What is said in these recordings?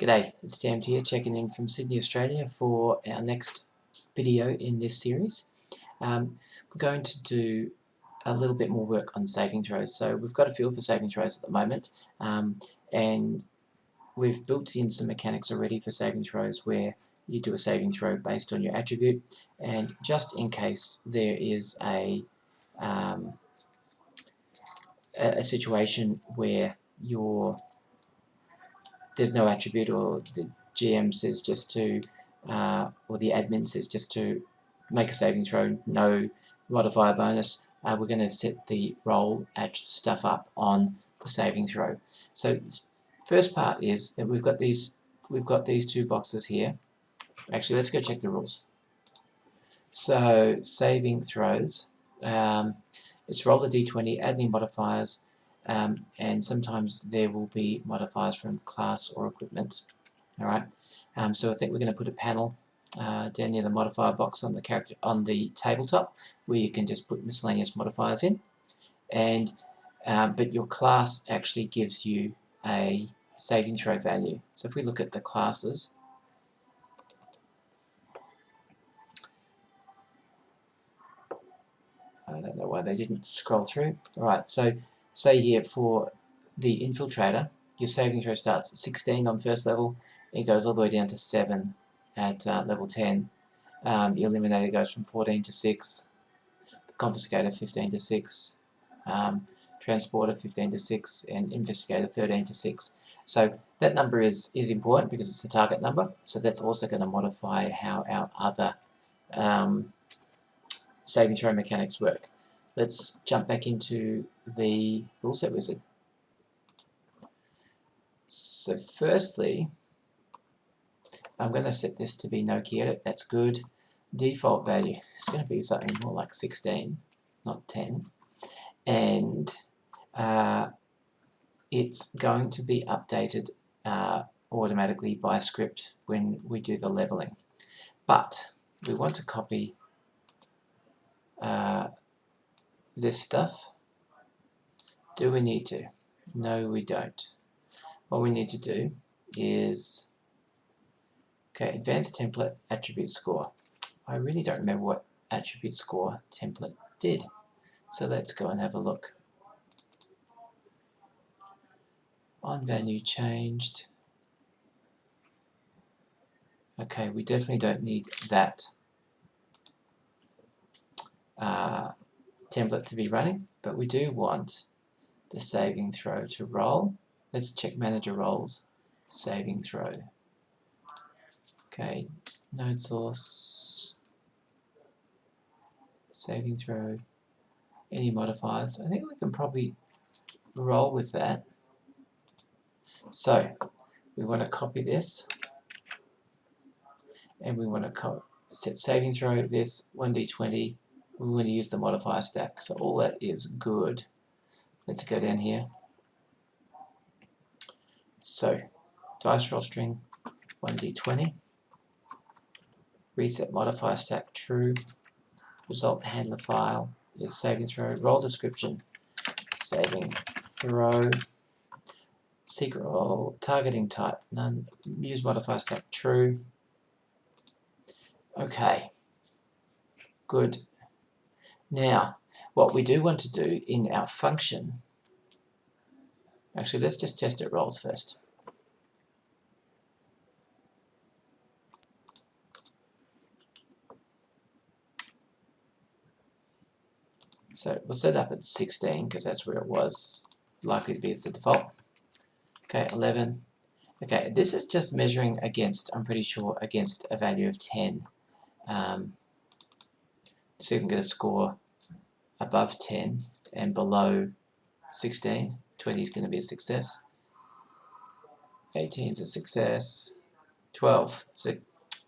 G'day, it's Dan here, checking in from Sydney, Australia for our next video in this series. We're going to do a little bit more work on saving throws. So we've got a feel for saving throws at the moment, and we've built in some mechanics already for saving throws where you do a saving throw based on your attribute, and just in case there is a situation where there's no attribute, or the GM says just to, or the admin says just to make a saving throw, no modifier bonus, we're going to set the roll stuff up on the saving throw. So first part is that we've got these two boxes here. Actually, let's go check the rules. So saving throws, it's roll the d20, add any modifiers, and sometimes there will be modifiers from class or equipment. Alright, so I think we're going to put a panel down near the modifier box on the tabletop where you can just put miscellaneous modifiers in, and but your class actually gives you a saving throw value. So if we look at the classes, I don't know why they didn't scroll through. Alright, so say here for the infiltrator, your saving throw starts at 16 on first level, it goes all the way down to 7 at level 10. The eliminator goes from 14 to 6, the confiscator 15 to 6, transporter 15 to 6, and investigator 13 to 6. So that number is important because it's the target number, so that's also going to modify how our other saving throw mechanics work. Let's jump back into the Ruleset Wizard. So firstly, I'm going to set this to be no key edit. That's good. Default value is going to be something more like 16, not 10. And it's going to be updated automatically by script when we do the leveling. But we want to copy this stuff. Do we need to? No, we don't. What we need to do is, okay, advanced template attribute score. I really don't remember what attribute score template did. So let's go and have a look. On value changed. Okay, we definitely don't need that template to be running, but we do want the saving throw to roll. Let's check manager roles, saving throw. Okay, node source, saving throw, any modifiers. I think we can probably roll with that. So we want to copy this, and we want to set saving throw this 1d20. We want to use the modifier stack, so all that is good. Let's go down here. So dice roll string 1d20, reset modifier stack true, result handler file is saving throw, roll description saving throw, secret roll, targeting type none, use modifier stack true. Okay, good. Now what we do want to do in our function, actually let's just test it rolls first. So we'll set up at 16 because that's where it was likely to be as the default. Okay, 11. Okay, this is just measuring against, I'm pretty sure, against a value of 10. So you can get a score above 10 and below 16. 20 is going to be a success. 18 is a success. 12 is a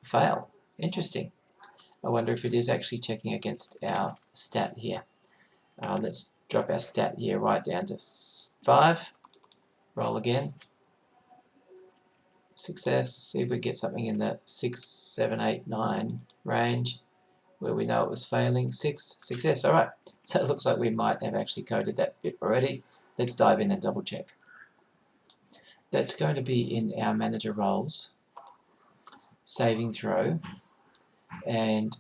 fail. Interesting. I wonder if it is actually checking against our stat here. Let's drop our stat here right down to 5. Roll again. Success. See if we get something in the 6, 7, 8, 9 range where we know it was failing. 6. Success. Alright. So it looks like we might have actually coded that bit already. Let's dive in and double check. that's going to be in our manager roles, saving throw, and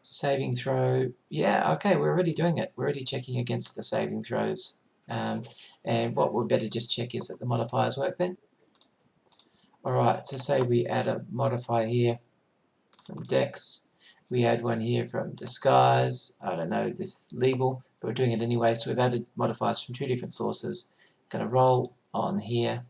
saving throw, yeah, okay, we're already doing it. We're already checking against the saving throws. And what we'd better just check is that the modifiers work then. Alright, so say we add a modifier here from Dex, we add one here from Disguise, I don't know, this legal, but we're doing it anyway, so we've added modifiers from 2 different sources. Going to roll on here.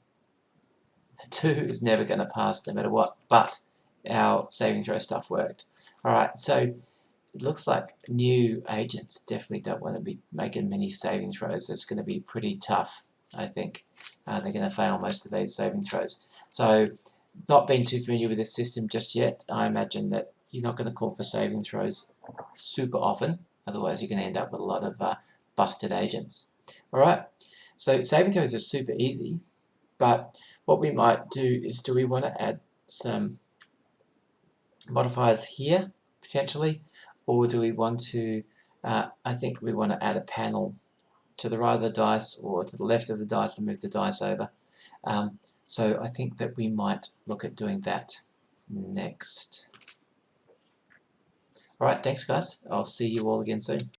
2 is never going to pass no matter what, but our saving throw stuff worked. Alright, so it looks like new agents definitely don't want to be making many saving throws. It's going to be pretty tough, I think. They're going to fail most of these saving throws. So, not being too familiar with this system just yet, I imagine that you're not going to call for saving throws super often. Otherwise, you're going to end up with a lot of busted agents. Alright, so saving throws are super easy, but what we might do is, do we want to add some modifiers here, potentially? Or do we want to, I think we want to add a panel to the right of the dice or to the left of the dice and move the dice over. So I think that we might look at doing that next. Alright, thanks guys. I'll see you all again soon.